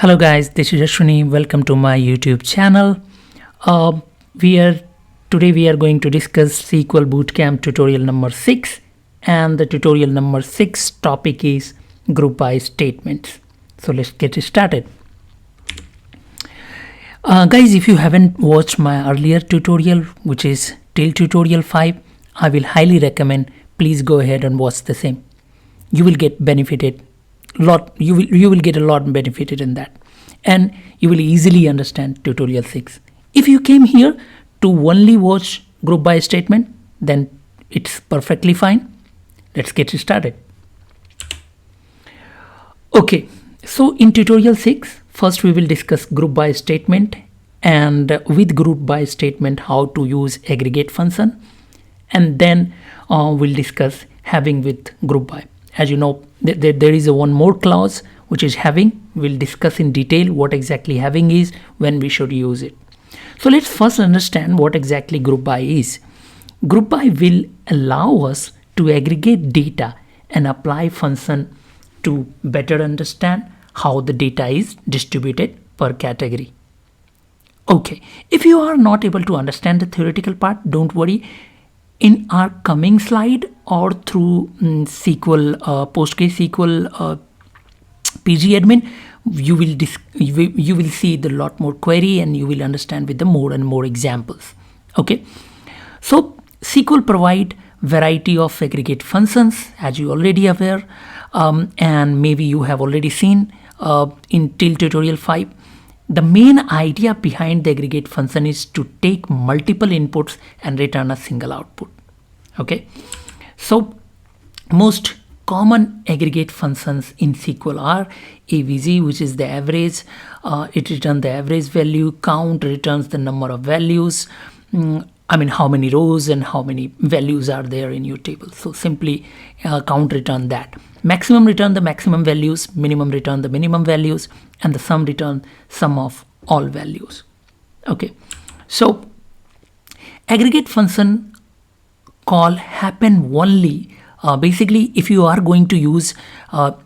Hello guys, this is Ashwini. Welcome to my YouTube channel. Uh, we are Today we are going to discuss SQL Bootcamp tutorial number 6, and the tutorial number 6 topic is group by statements. So let's get started. Guys, if you haven't watched my earlier tutorial, which is till tutorial 5, I will highly recommend please go ahead and watch the same. You will get benefited you will get a lot benefited in that, and you will easily understand tutorial 6. If you came here to only watch group by statement, then it's perfectly fine. Let's get started. Okay, so in tutorial 6, first we will discuss group by statement, and with group by statement how to use aggregate function, and then we'll discuss having with group by. As you know, there is one more clause which is having. We'll discuss in detail what exactly having is, when we should use it. So let's first understand what exactly group by is. Group by will allow us to aggregate data and apply function to better understand how the data is distributed per category. Okay, if you are not able to understand the theoretical part, don't worry. In our coming slide or through SQL, PostgreSQL PG admin, you will see the lot more query, and you will understand with the more and more examples. Okay, so SQL provide variety of aggregate functions, as you already aware, and maybe you have already seen in till tutorial 5. The main idea behind the aggregate function is to take multiple inputs and return a single output. Okay, so most common aggregate functions in SQL are AVG, which is the average. It returns the average value. Count returns the number of values. How many rows and how many values are there in your table. So simply count return that. Maximum return the maximum values, minimum return the minimum values, and the sum return sum of all values. Okay, so aggregate function call happen only basically if you are going to use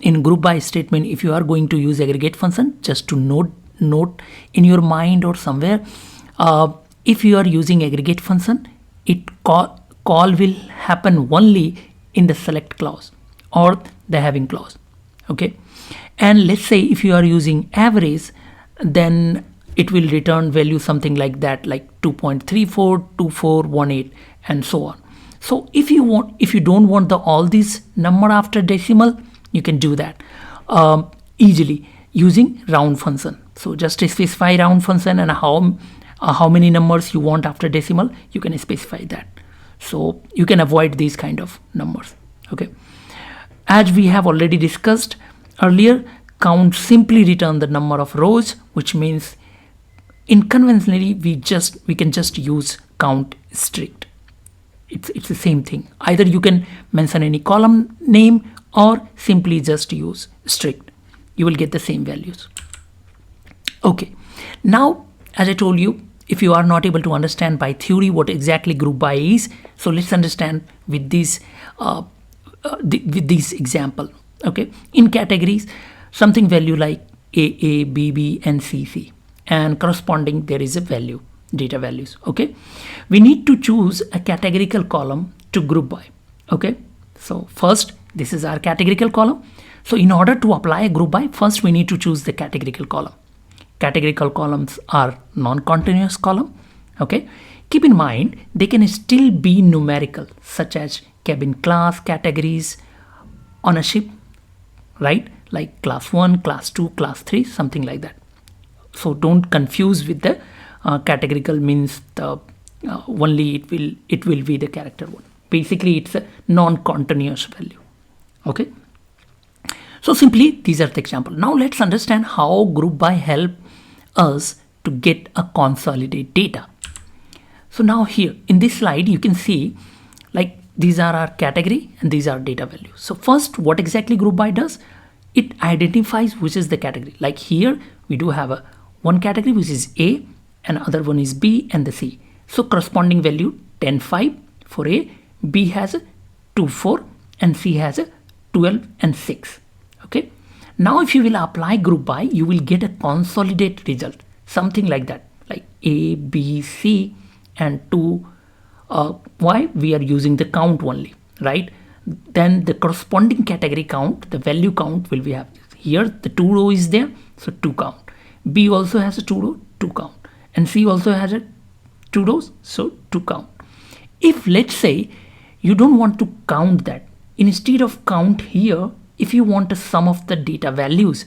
in group by statement. If you are going to use aggregate function, just to note in your mind or somewhere, if you are using aggregate function, call will happen only in the select clause or the having clause. Okay, and let's say if you are using average, then it will return value something like that, like 2.34, 2418, and so on. So if you don't want all these number after decimal, you can do that easily using round function. So just specify round function, and how many numbers you want after decimal, you can specify that. So you can avoid these kind of numbers. Okay, as we have already discussed earlier, count simply return the number of rows, which means inconveniently we can just use count strict. It's the same thing. Either you can mention any column name or simply just use strict. You will get the same values. Okay, now as I told you, if you are not able to understand by theory what exactly group by is, so let's understand with this example. Okay, in categories, something value like A, B, and C, and corresponding there is a value, data values. Okay, we need to choose a categorical column to group by. Okay, so first this is our categorical column. So in order to apply a group by, first we need to choose the categorical column. Categorical columns are non-continuous column. Okay, keep in mind they can still be numerical, such as cabin class, categories, ownership, right? Like class 1, class 2, class 3, something like that. So don't confuse with the categorical means the only it will be the character one. Basically it's a non-continuous value. Okay, so simply these are the example. Now let's understand how group by help us to get a consolidate data. So now here in this slide you can see, like, these are our category and these are data values. So first, what exactly group by does, it identifies which is the category. Like here we do have one category which is A, and other one is B and the C. So corresponding value 10, 5 for A, B has a 2, 4, and C has a 12 and 6. Okay, Now if you will apply group by, you will get a consolidated result, something like that, like A, B, C, and 2. Why? We are using the count only, right? Then the corresponding category count, the value count will be have here. The 2 row is there, so 2 count. B also has a 2 row, 2 count, and C also has a 2 rows, so 2 count. If let's say you don't want to count that, instead of count here, if you want a sum of the data values,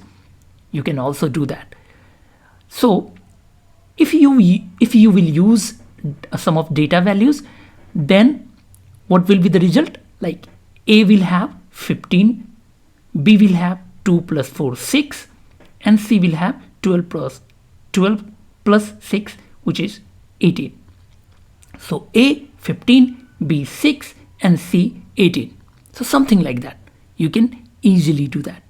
you can also do that. So if you will use a sum of data values, then what will be the result? Like A will have 15, B will have 2 plus 4, 6, and C will have 12 plus 6, which is 18. So A 15, B 6, and C 18. So something like that. You can easily do that.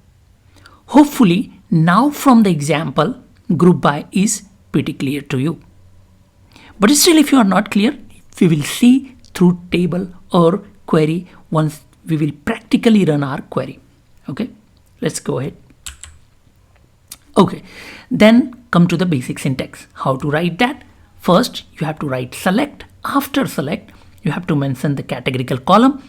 Hopefully now from the example, group by is pretty clear to you. But still, if you are not clear, we will see through table or query once we will practically run our query. Okay, let's go ahead. Okay, then come to the basic syntax. How to write that? First, you have to write select. After select, you have to mention the categorical column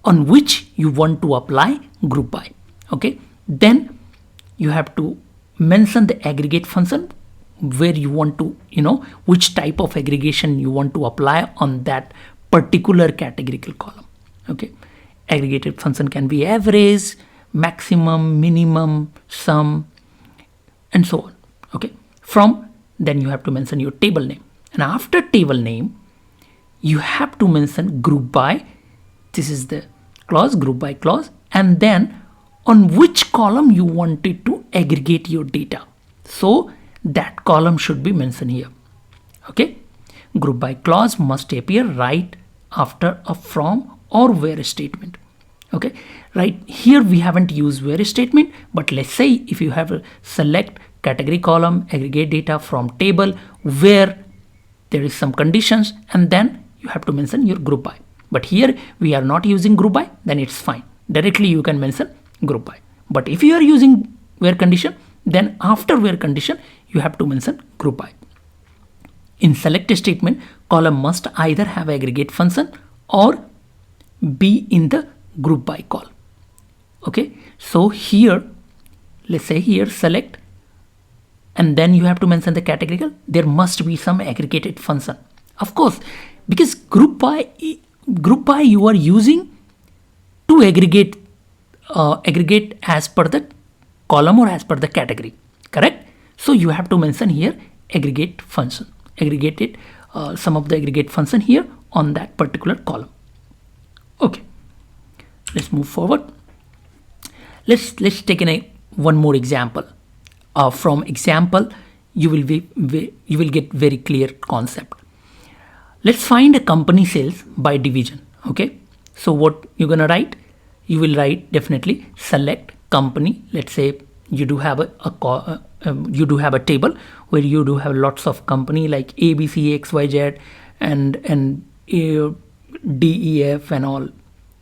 on which you want to apply group by. Okay, then you have to mention the aggregate function where you want to, which type of aggregation you want to apply on that particular categorical column. Okay, aggregated function can be average, maximum, minimum, sum, and so on. Okay, from then you have to mention your table name, and after table name you have to mention group by. This is the clause, group by clause, and then on which column you wanted to aggregate your data. So that column should be mentioned here. Okay, group by clause must appear right after a from or where statement. Okay, right here we haven't used where statement, but let's say if you have a select category column, aggregate data from table where there is some conditions, and then you have to mention your group by. But here we are not using group by, then it's fine. Directly you can mention group by. But if you are using where condition, then after where condition you have to mention group by. In select statement, column must either have aggregate function or be in the group by call. Okay, so here let's say here select, and then you have to mention the categorical. There must be some aggregated function, of course, because group by you are using to aggregate as per the column or as per the category, correct? So you have to mention here aggregate function, aggregated some of the aggregate function here on that particular column. Okay, let's move forward. Let's take one more example. From example you will get very clear concept. Let's find a company sales by division. Okay, so what you're gonna write? You will write definitely select company. Let's say you do have a table where you do have lots of company like A, B, C, X, Y, Z, and A, D, E, F, and all.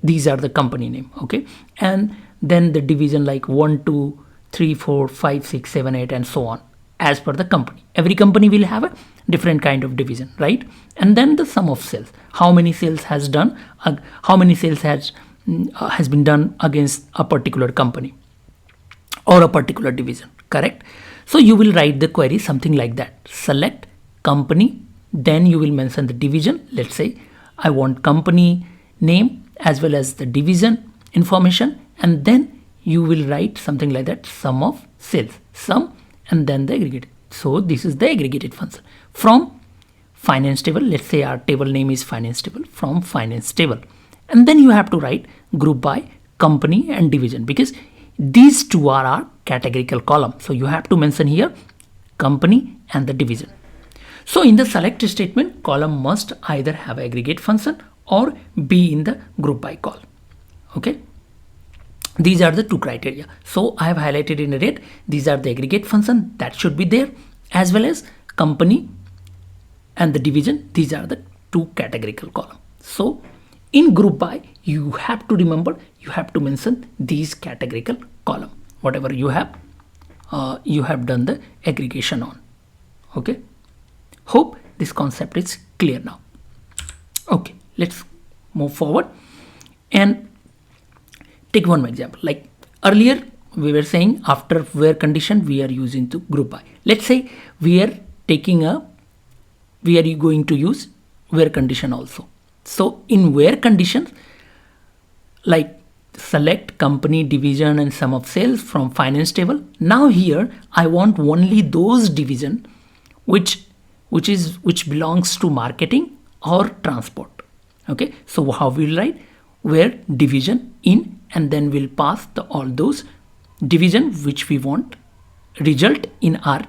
These are the company name. Okay, and then the division like 1, 2, 3, 4, 5, 6, 7, 8, and so on as per the company. Every company will have a different kind of division, right? And then the sum of sales. How many sales has done? How many sales has been done against a particular company or a particular division, correct? So you will write the query something like that. Select company, then you will mention the division. Let's say I want company name as well as the division information, and then you will write something like that, sum of sales, sum, and then the aggregate. So this is the aggregated function. From finance table, let's say our table name is finance table, from finance table, and then you have to write group by company and division, because these two are our categorical column. So you have to mention here company and the division. So in the select statement, column must either have aggregate function or be in the group by call. Okay, these are the two criteria. So I have highlighted in red. These are the aggregate function that should be there, as well as company and the division. These are the two categorical column. So in group by, you have to remember, you have to mention these categorical column. whatever you have done the aggregation on. Okay, hope this concept is clear now. Okay, let's move forward and take one more example. Like earlier we were saying, after where condition we are using to group by. Let's say we are going to use where condition also. So in where conditions, like select company, division and sum of sales from finance table. Now here I want only those division which belongs to marketing or transport. Okay, so how we'll write? Where division in, and then we'll pass all those division which we want result in our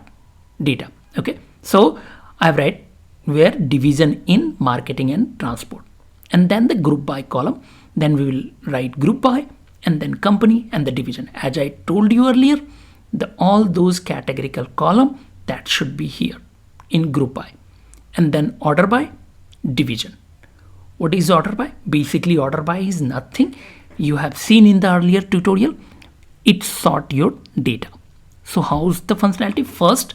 data. Okay, so I write where division in marketing and transport, and then the group by column. Then we will write group by and then company and the division. As I told you earlier, all those categorical column that should be here in group by, and then order by, division. What is order by? Basically order by is nothing. You have seen in the earlier tutorial, it sort your data. So how's the functionality? First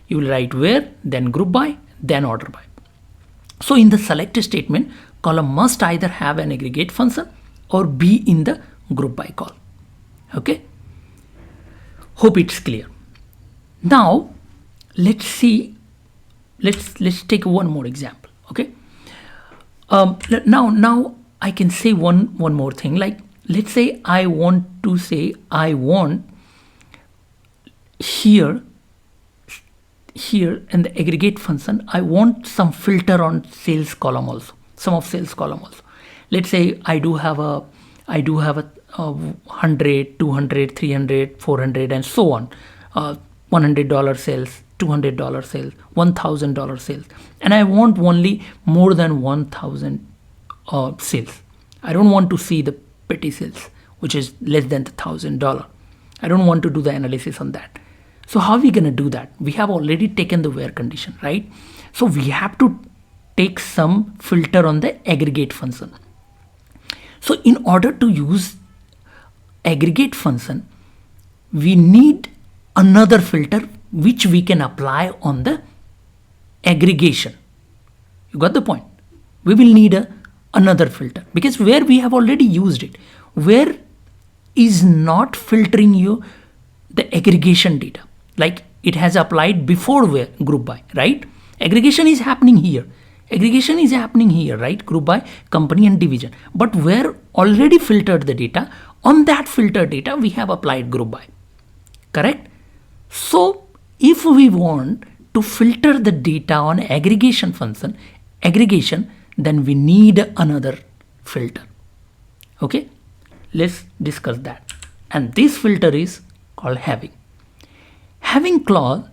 you will write where, then group by, then order by. So in the select statement, column must either have an aggregate function or be in the group by call. Okay, hope it's clear. Now let's see, let's take one more example. Okay, now I can say one more thing. Like let's say I want here in the aggregate function, I want some filter on sales column also, sum of sales column also. Let's say I do have a 100, 200, 300, 400 and so on, $100 sales, $200 sales, $1,000 sales, and I want only more than 1,000 sales. I don't want to see the petty sales which is less than $1,000. I don't want to do the analysis on that. So how are we going to do that? We have already taken the where condition, right? So we have to take some filter on the aggregate function. So in order to use aggregate function, we need another filter which we can apply on the aggregation. You got the point? We will need another filter, because where we have already used it, where is not filtering you the aggregation data, like it has applied before where group by, right? Aggregation is happening here. Aggregation is happening here, right? Group by, company and division. But where already filtered the data, on that filtered data we have applied group by. Correct? So if we want to filter the data on aggregation function, then we need another filter. Okay? Let's discuss that. And this filter is called having. Having clause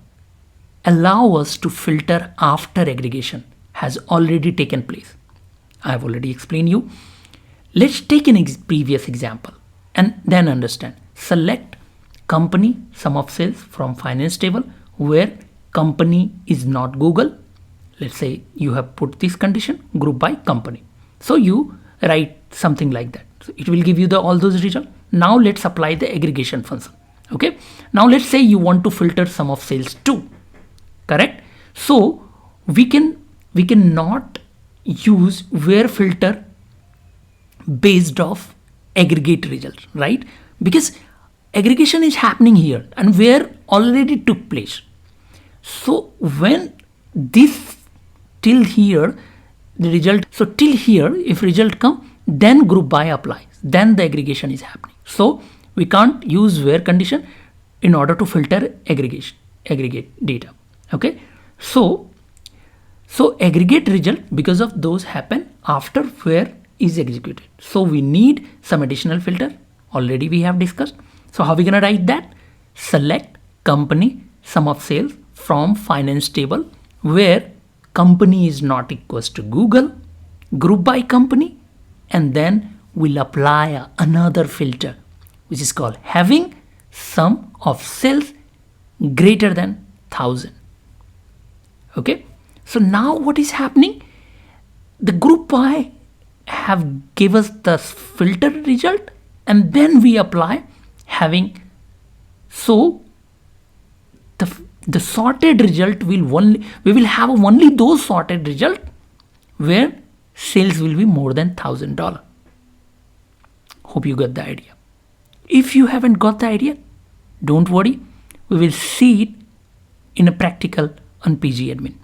allow us to filter after aggregation has already taken place. I have already explained you. Let's take an previous example and then understand. Select company, sum of sales from finance table, where company is not Google. Let's say you have put this condition, group by company. So you write something like that. So it will give you all those results. Now let's apply the aggregation function. Okay. Now let's say you want to filter sum of sales too. Correct? So we cannot use where filter based off aggregate results, right? Because aggregation is happening here and where already took place. So when this till here the result, so till here if result come, then group by applies, then the aggregation is happening. So we can't use where condition in order to filter aggregate data. Okay, so aggregate result, because of those happen after where is executed. So we need some additional filter, already we have discussed. So how are we gonna write that? Select company, sum of sales from finance table, where company is not equals to Google, group by company, and then we'll apply another filter which is called having sum of sales greater than 1,000. Okay, so now what is happening? The group by have give us the filter result, and then we apply having So the sorted result will we will have only those sorted result where sales will be more than $1,000. Hope you got the idea. If you haven't got the idea, don't worry, we will see it in a practical on PG Admin.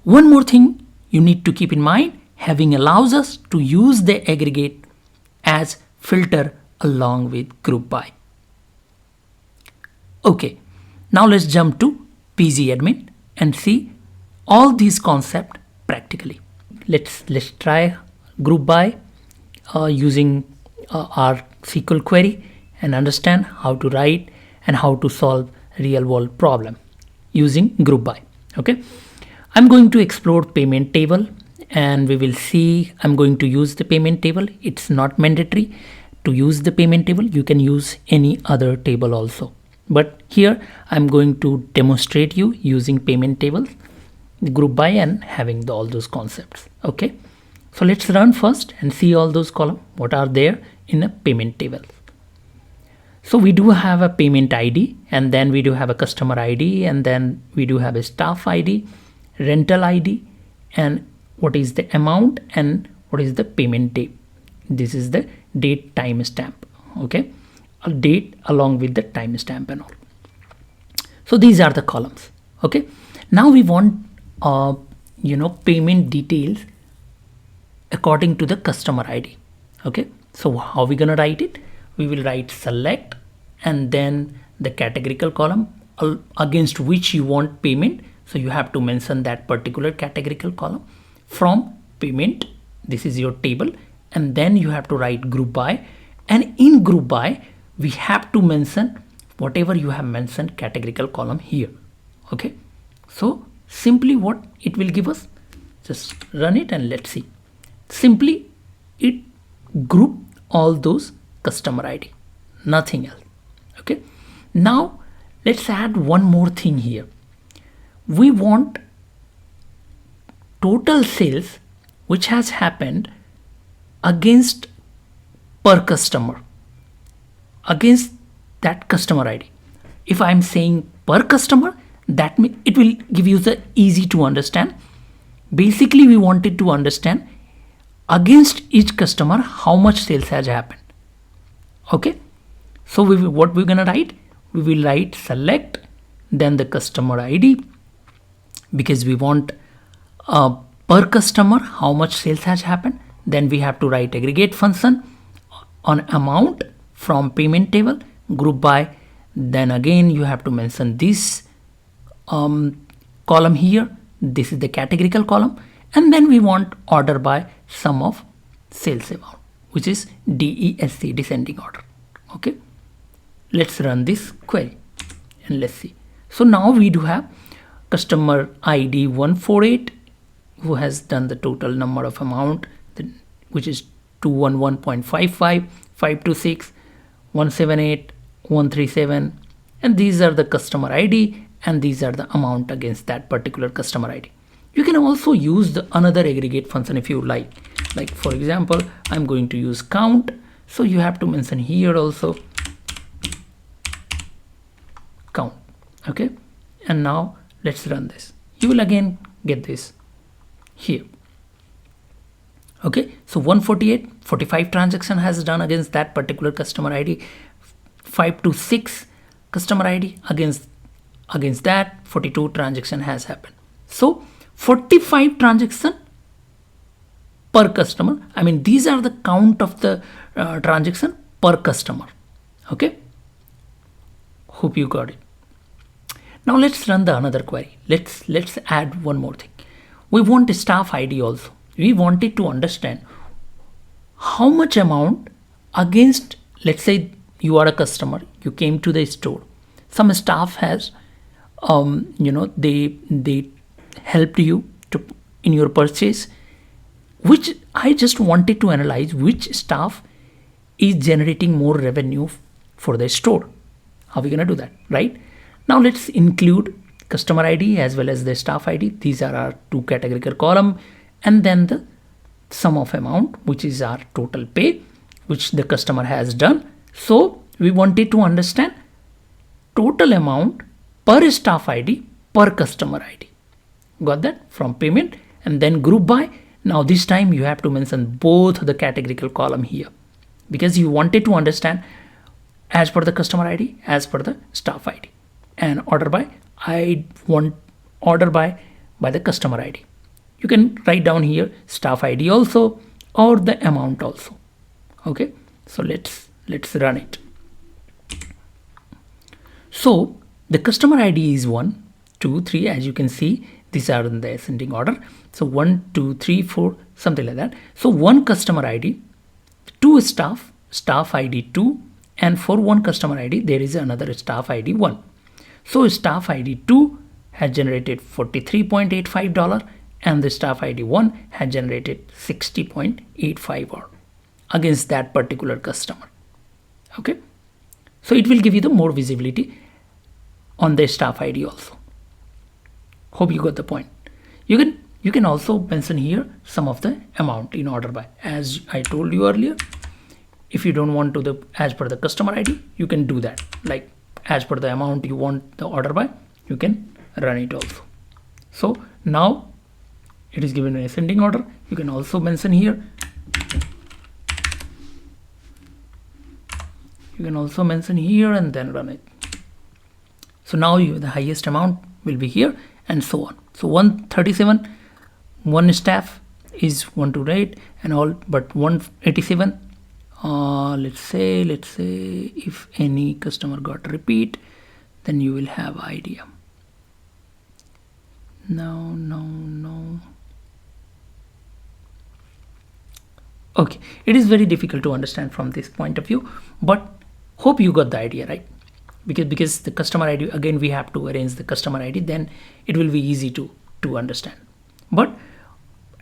One more thing you need to keep in mind, having allows us to use the aggregate as filter along with group by. Okay, now let's jump to PG Admin and see all these concepts practically. Let's try group by using our SQL query and understand how to write and how to solve real world problem using group by. Okay, I'm going to explore payment table and we will see I'm going to use the payment table. It's not mandatory to use the payment table. You can use any other table also. But here I'm going to demonstrate you using payment tables, group by, and having all those concepts. Okay, so let's run first and see all those columns what are there in a payment table. So we do have a payment ID, and then we do have a customer ID, and then we do have a staff ID, rental ID, and what is the amount and what is the payment date. This is the date timestamp. Okay, a date along with the timestamp and all. So these are the columns. Okay, now we want payment details according to the customer ID. Okay, so how are we gonna write it? We will write select and then the categorical column against which you want payment. So you have to mention that particular categorical column from payment. This is your table, and then you have to write group by, and in group by we have to mention whatever you have mentioned categorical column here. Okay, so simply what it will give us, just run it and let's see. Simply it group all those customer ID, nothing else. Okay, now let's add one more thing here. We want total sales which has happened against per customer, against that customer ID. If I'm saying per customer, that means it will give you the easy to understand. Basically we wanted to understand against each customer how much sales has happened. Okay, so what we're gonna write, we will write select then the customer ID, because we want per customer how much sales has happened. Then we have to write aggregate function on amount from payment table, group by, then again you have to mention this column here. This is the categorical column, and then we want order by sum of sales amount, which is DESC, descending order. Okay, let's run this query and let's see. So now we do have customer ID 148 who has done the total number of amount, which is 211.55, 526, 178, 137, and these are the customer ID and these are the amount against that particular customer ID. You can also use the another aggregate function if you like for example I'm going to use count, so you have to mention here also count. Okay, and now let's run this. You will again get this here. Okay, so 45 transaction has done against that particular customer ID, 526 customer ID against that 42 transaction has happened. So 45 transaction per customer. I mean these are the count of the transaction per customer. Okay, hope you got it. Now let's run the another query. Let's add one more thing. We want a staff ID also. We wanted to understand how much amount against, let's say you are a customer, you came to the store, some staff has they helped you to in your purchase, which I just wanted to analyze which staff is generating more revenue for the store. How are we gonna do that? Right now let's include customer ID as well as the staff ID. These are our two categorical column, and then the sum of amount, which is our total pay which the customer has done. So We wanted to understand total amount per staff ID per customer ID. Got that? From payment. And then group by. Now this time you have to mention both the categorical column here, because you wanted to understand as per the customer ID, as per the staff ID. And order by, I want order by the customer ID. You can write down here staff ID also, or the amount also. Okay, so let's run it. So the customer ID is 1, 2, 3. As you can see, these are in the ascending order. So 1, 2, 3, 4, something like that. So one customer ID, 2 staff ID 2, and for one customer ID there is another staff ID 1. So staff ID 2 has generated $43.85, and the staff ID 1 has generated $60.85 against that particular customer. Okay, so it will give you the more visibility on the staff ID also. Hope you got the point. You can also mention here some of the amount in order by. As I told you earlier, if you don't want to the as per the customer ID, you can do that. Like as per the amount you want the order by, you can run it also. So now it is given in ascending order. You can also mention here. You can also mention here and then run it. So now the highest amount will be here, and so on. So 137, one staff is 128 and all, but 187. Let's say if any customer got repeat, then you will have idea. No. Okay, it is very difficult to understand from this point of view, but hope you got the idea, right? Because the customer ID, again we have to arrange the customer ID, then it will be easy to understand. But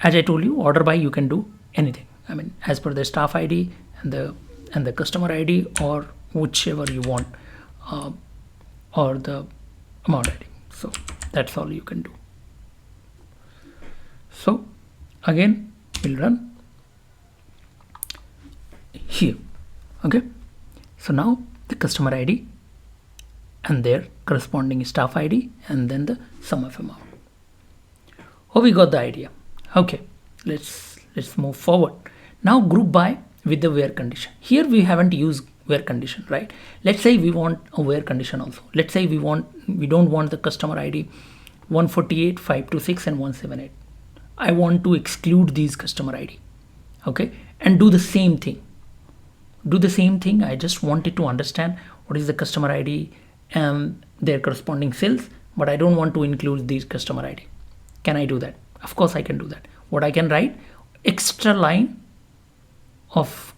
as I told you, order by you can do anything. I mean, as per the staff ID and the customer ID, or whichever you want, or the amount ID. So that's all you can do. So again we'll run here. Okay, so now the customer ID and their corresponding staff ID, and then the sum of amount. Hope we got the idea. Okay, let's move forward. Now group by with the where condition. Here we haven't used where condition, right? Let's say we want a where condition also. Let's say we don't want the customer ID 148, 526 and 178. I want to exclude these customer ID. Okay, and do the same thing. I just wanted to understand what is the customer ID and their corresponding cells, but I don't want to include these customer ID. Can I do that? Of course I can do that. What I can write, extra line of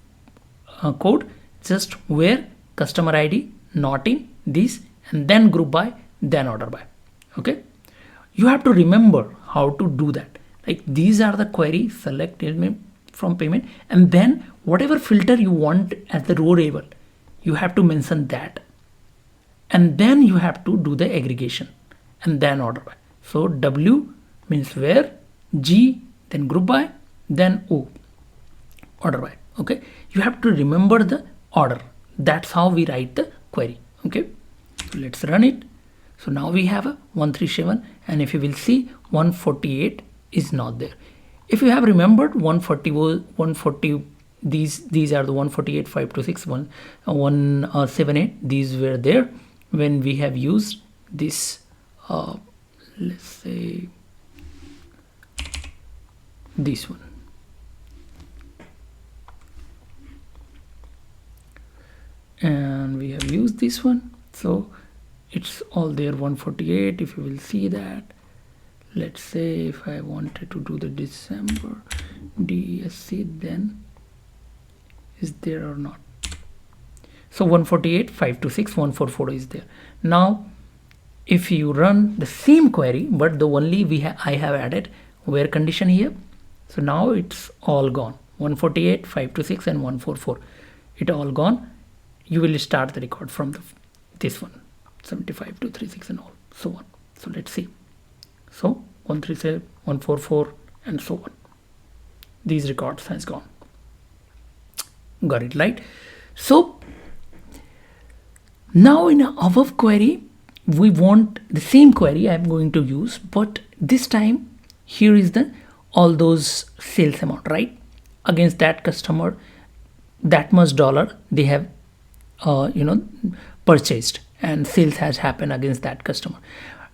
code, just where customer ID not in this, and then group by, then order by. Okay, you have to remember how to do that. Like these are the query, select element from payment, and then whatever filter you want at the row label, you have to mention that, and then you have to do the aggregation and then order by. So W means where, G then group by, then O order by. Okay, you have to remember the order. That's how we write the query. Okay, so let's run it. So now we have a 137, and if you will see 148 is not there. If you have remembered 140 was 140, these are the 148, 526, 178, these were there when we have used this let's say this one. And we have used this one, so it's all there 148. If you will see that, let's say if I wanted to do the December DSC, then is there or not? So 148, 526, 144 is there. Now if you run the same query, but the only I have added where condition here, so now it's all gone. 148, 526 and 144, it all gone. You will start the record from this one, 75 to 36 and all, so on. So let's see. So 137, 144 and so on. These records has gone. Got it right? So Now in our query, we want the same query I'm going to use, but this time here is the all those sales amount, right? Against that customer, that much dollar they have purchased, and sales has happened against that customer.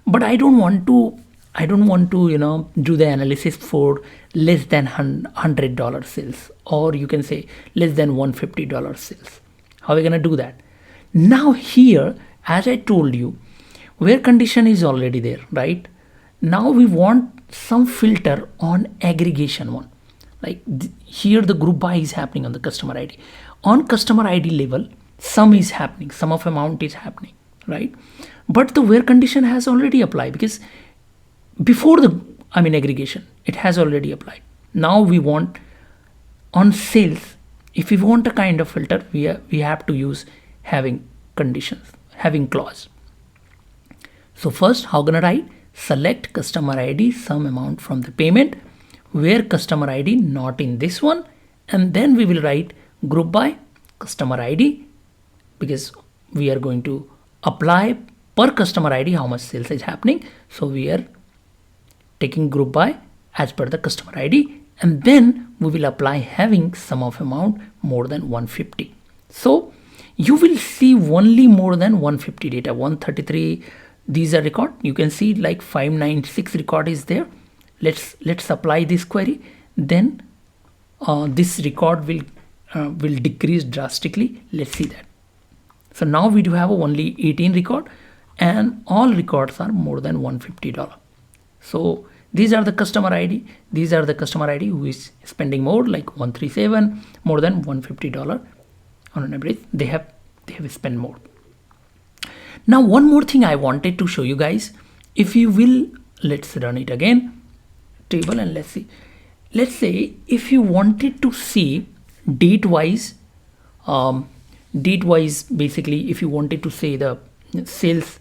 But I don't want to do the analysis for less than $100 sales, or you can say less than $150 sales. How are we going to do that? Now here, as I told you, where condition is already there, right? Now we want some filter on aggregation one. Like here the group by is happening on the customer ID. On customer ID level, sum is happening, sum of amount is happening, right? But the where condition has already applied, because before the aggregation, it has already applied. Now we want on sales, if we want a kind of filter, we have to use having conditions, having clause. So first, how gonna write? Select customer ID some amount from the payment, where customer ID not in this one, and then we will write group by customer ID, because we are going to apply per customer ID how much sales is happening. So we are taking group by as per the customer ID, and then we will apply having sum of amount more than 150. So you will see only more than 150 data, 133. These are record. You can see like 596 record is there. Let's apply this query. Then this record will decrease drastically. Let's see that. So now we do have only 18 record, and all records are more than $150. So these are the customer ID. These are the customer ID who is spending more, like 137, more than $150 on an average. They have spent more. Now one more thing I wanted to show you guys. If you will, let's run it again, table, and let's see. Let's say if you wanted to see date wise, basically if you wanted to say the sales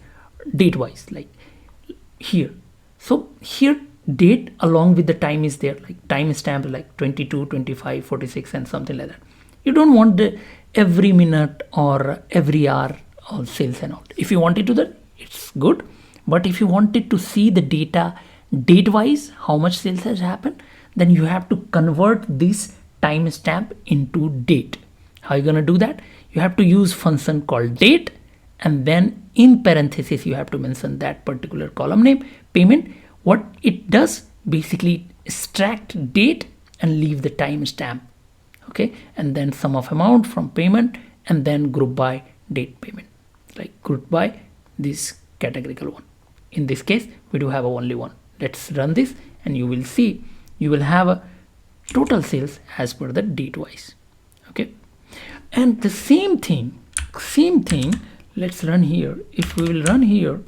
date wise, like here. So here date along with the time is there, like time stamp like 22, 25, 46 and something like that. You don't want the every minute or every hour or sales and all. If you wanted to that, it's good. But if you wanted to see the data date wise, how much sales has happened, then you have to convert this timestamp into date. How are you going to do that? You have to use function called date, and then in parentheses you have to mention that particular column name, payment. What it does, basically extract date and leave the timestamp. Okay, and then sum of amount from payment, and then group by date payment, like group by this categorical one. In this case, we do have only one. Let's run this, and you will see you will have a total sales as per the date wise. Okay, and the same thing. Let's run here. If we will run here,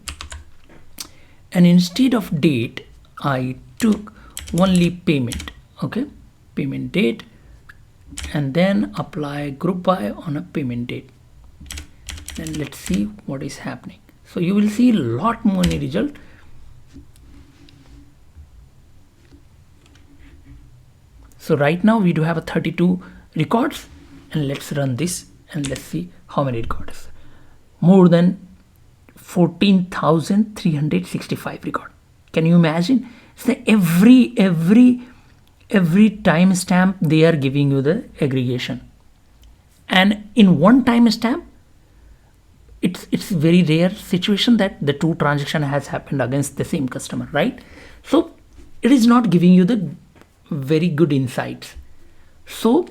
and instead of date, I took only payment. Okay, payment date, and then apply group by on a payment date. Then let's see what is happening. So you will see a lot more result. So right now we do have a 32 records, and let's run this and let's see how many records. More than 14,365 record. Can you imagine? So every timestamp they are giving you the aggregation, and in one timestamp, it's very rare situation that the two transaction has happened against the same customer, right? So it is not giving you the very good insights. So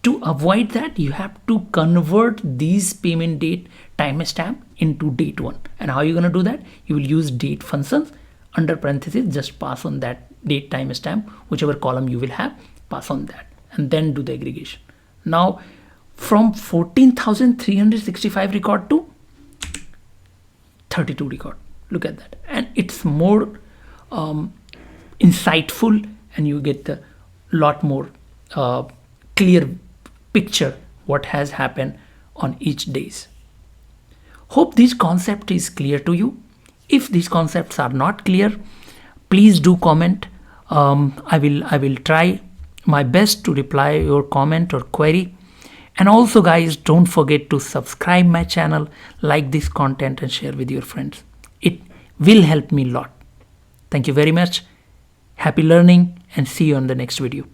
to avoid that, you have to convert these payment date timestamp into date one. And how are you going to do that? You will use date functions, under parentheses just pass on that date timestamp, whichever column you will have, pass on that, and then do the aggregation. Now from 14,365 record to 32 record. Look at that, and it's more insightful, and you get a lot more clear picture what has happened on each days. Hope this concept is clear to you. If these concepts are not clear, please do comment. I will try my best to reply your comment or query, And also guys, don't forget to subscribe my channel, like this content and share with your friends. It will help me a lot. Thank you very much. Happy learning and see you on the next video.